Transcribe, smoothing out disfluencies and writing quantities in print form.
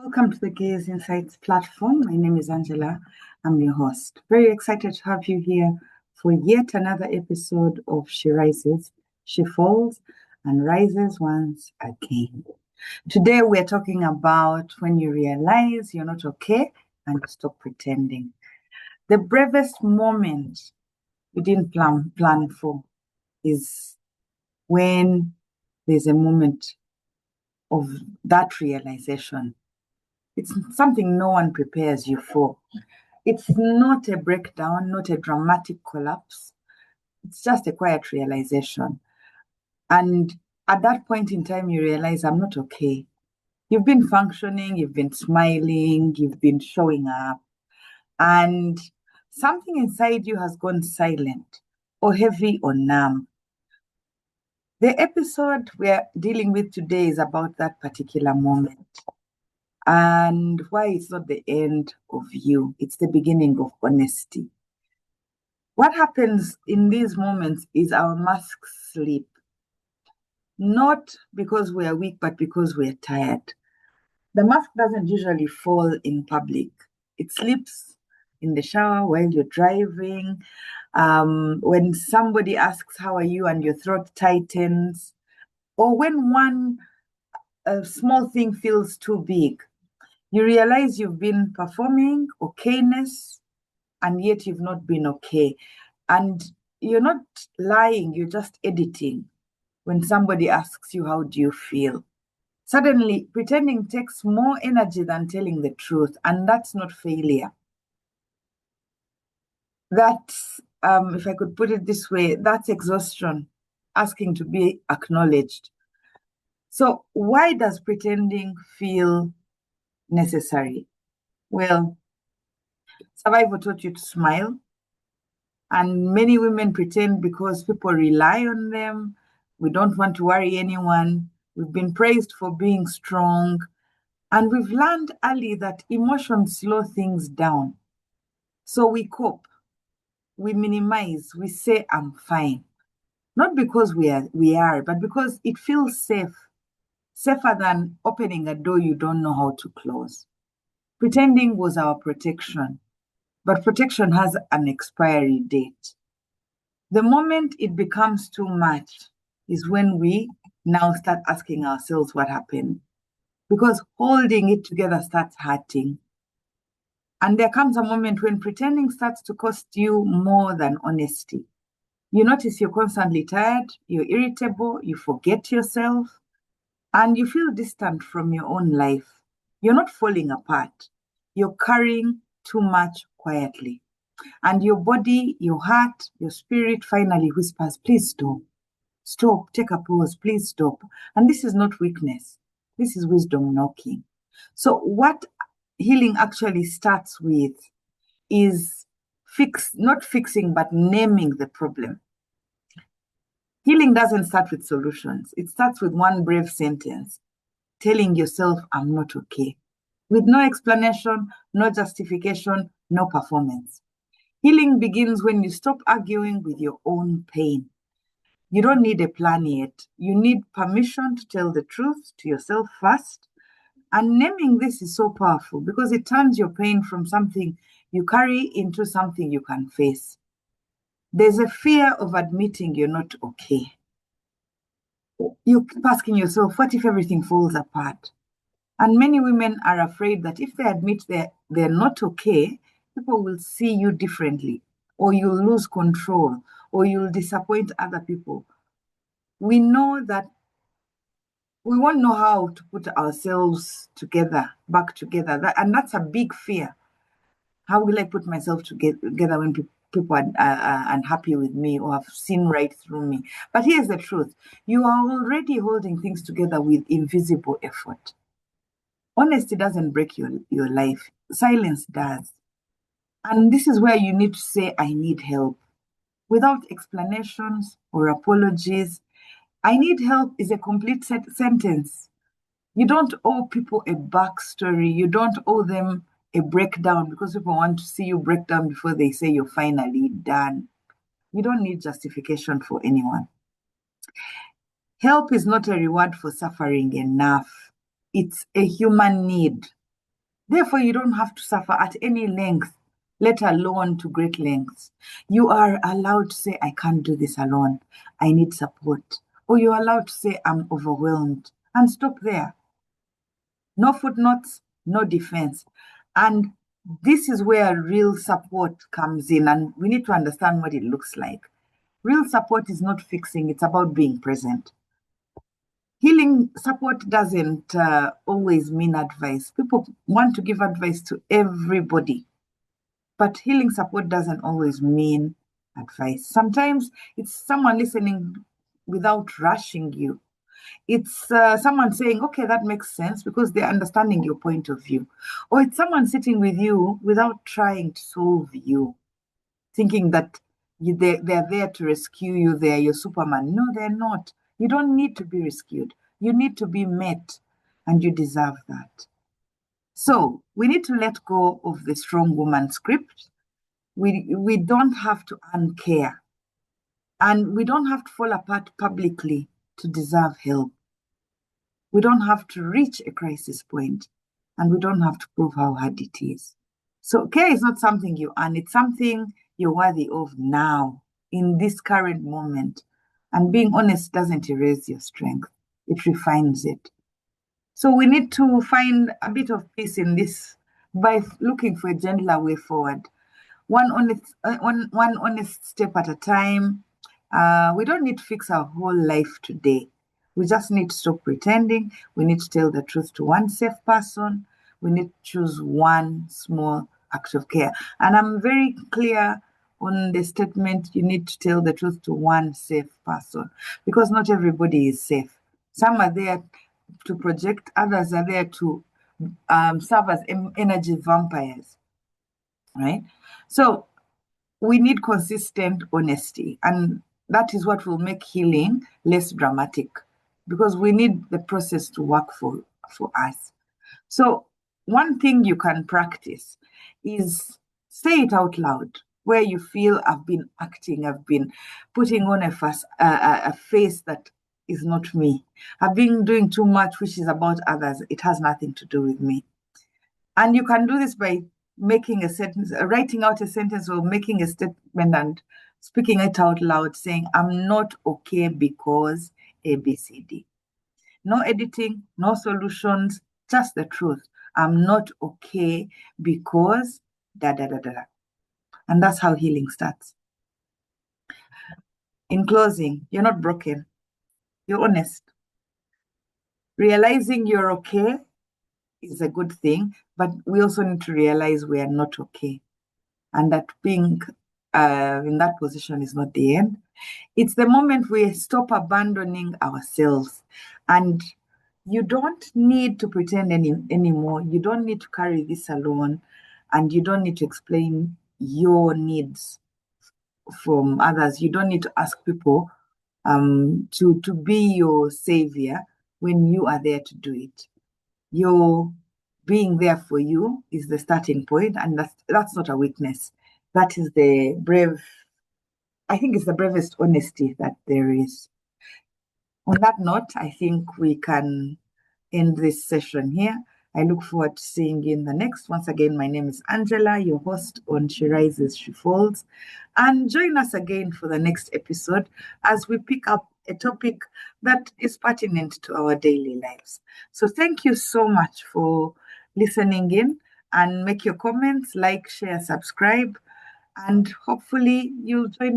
Welcome to the Gaze Insights platform. My name is Angela. I'm your host. Very excited to have you here for yet another episode of She Rises, She Falls, and Rises Once Again. Today we're talking about when you realize you're not okay and stop pretending. The bravest moment you didn't plan for is when there's a moment of that realization. It's something no one prepares you for. It's not a breakdown, not a dramatic collapse. It's just a quiet realization. And at that point in time, you realize I'm not okay. You've been functioning, you've been smiling, you've been showing up, and something inside you has gone silent or heavy or numb. The episode we're dealing with today is about that particular moment and why it's not the end of you, it's the beginning of honesty. What happens in these moments is our masks slip, not because we are weak, but because we're tired. The mask doesn't usually fall in public. It slips in the shower while you're driving, when somebody asks, "How are you?" and your throat tightens, or when a small thing feels too big. You realize you've been performing okayness, and yet you've not been okay. And you're not lying, you're just editing. When somebody asks you, "How do you feel?" Suddenly, pretending takes more energy than telling the truth, and that's not failure. That's, if I could put it this way, that's exhaustion, asking to be acknowledged. So, why does pretending feel necessary? Well, survival taught you to smile, and many women pretend because people rely on them. We don't want to worry anyone. We've been praised for being strong, and we've learned early that emotions slow things down. So we cope, we minimize, we say, "I'm fine." Not because we are, but because it feels safe, safer than opening a door you don't know how to close. Pretending was our protection, but protection has an expiry date. The moment it becomes too much is when we now start asking ourselves what happened, because holding it together starts hurting. And there comes a moment when pretending starts to cost you more than honesty. You notice you're constantly tired, you're irritable, you forget yourself, and you feel distant from your own life. You're not falling apart, you're carrying too much quietly. And your body, your heart, your spirit finally whispers, "Please stop. Stop, take a pause, please stop." And this is not weakness, this is wisdom knocking. So, what healing actually starts with is not fixing, but naming the problem. Healing doesn't start with solutions, it starts with one brave sentence, telling yourself, "I'm not okay," with no explanation, no justification, no performance. Healing begins when you stop arguing with your own pain. You don't need a plan yet. You need permission to tell the truth to yourself first. And naming this is so powerful because it turns your pain from something you carry into something you can face. There's a fear of admitting you're not okay. You keep asking yourself, what if everything falls apart? And many women are afraid that if they admit they're not okay, people will see you differently, or you'll lose control, or you'll disappoint other people. We know that we won't know how to put ourselves back together. And that's a big fear. How will I put myself together when people are unhappy with me or have seen right through me? But here's the truth. You are already holding things together with invisible effort. Honesty doesn't break your life. Silence does. And this is where you need to say, "I need help," without explanations or apologies. "I need help" is a complete sentence. You don't owe people a backstory. You don't owe them a breakdown because people want to see you break down before they say you're finally done. You don't need justification for anyone. Help is not a reward for suffering enough. It's a human need. Therefore, you don't have to suffer at any length, let alone to great lengths. You are allowed to say, I can't do this alone. I need support. Or you're allowed to say, I'm overwhelmed. And stop there. No footnotes, no defense. And this is where real support comes in. And we need to understand what it looks like. Real support is not fixing, it's about being present. Healing support doesn't always mean advice. People want to give advice to everybody, but healing support doesn't always mean advice. Sometimes it's someone listening without rushing you. It's someone saying, okay, that makes sense because they're understanding your point of view. Or it's someone sitting with you without trying to solve you, thinking that they're there to rescue you, they're your Superman. No, they're not. You don't need to be rescued. You need to be met, and you deserve that. So we need to let go of the strong woman script. We don't have to uncare, and we don't have to fall apart publicly to deserve help. We don't have to reach a crisis point, and we don't have to prove how hard it is. So care is not something you earn, it's something you're worthy of now, in this current moment. And being honest doesn't erase your strength, it refines it. So we need to find a bit of peace in this by looking for a gentler way forward. One honest step at a time. We don't need to fix our whole life today. We just need to stop pretending. We need to tell the truth to one safe person. We need to choose one small act of care. And I'm very clear on the statement, you need to tell the truth to one safe person, because not everybody is safe. Some are there to project, others are there to serve as energy vampires, right? So we need consistent honesty, and that is what will make healing less dramatic, because we need the process to work for us. So one thing you can practice is say it out loud where you feel I've been acting, I've been putting on a face that is not me. I've been doing too much, which is about others. It has nothing to do with me. And you can do this by making a sentence, writing out a sentence or making a statement and speaking it out loud, saying, I'm not okay because ABCD. No editing, no solutions, just the truth. I'm not okay because da da da da. And that's how healing starts. In closing, you're not broken. You're honest. Realizing you're okay is a good thing, but we also need to realize we are not okay. And that being in that position is not the end. It's the moment we stop abandoning ourselves. And you don't need to pretend anymore. You don't need to carry this alone. And you don't need to explain your needs from others. You don't need to ask people to be your savior when you are there to do it. Your being there for you is the starting point, and that's not a weakness. That is I think it's the bravest honesty that there is. On that note, I think we can end this session here. I look forward to seeing you in the next. Once again, my name is Angela, your host on She Rises, She Falls. And join us again for the next episode as we pick up a topic that is pertinent to our daily lives. So thank you so much for listening in, and make your comments, like, share, subscribe, and hopefully you'll join me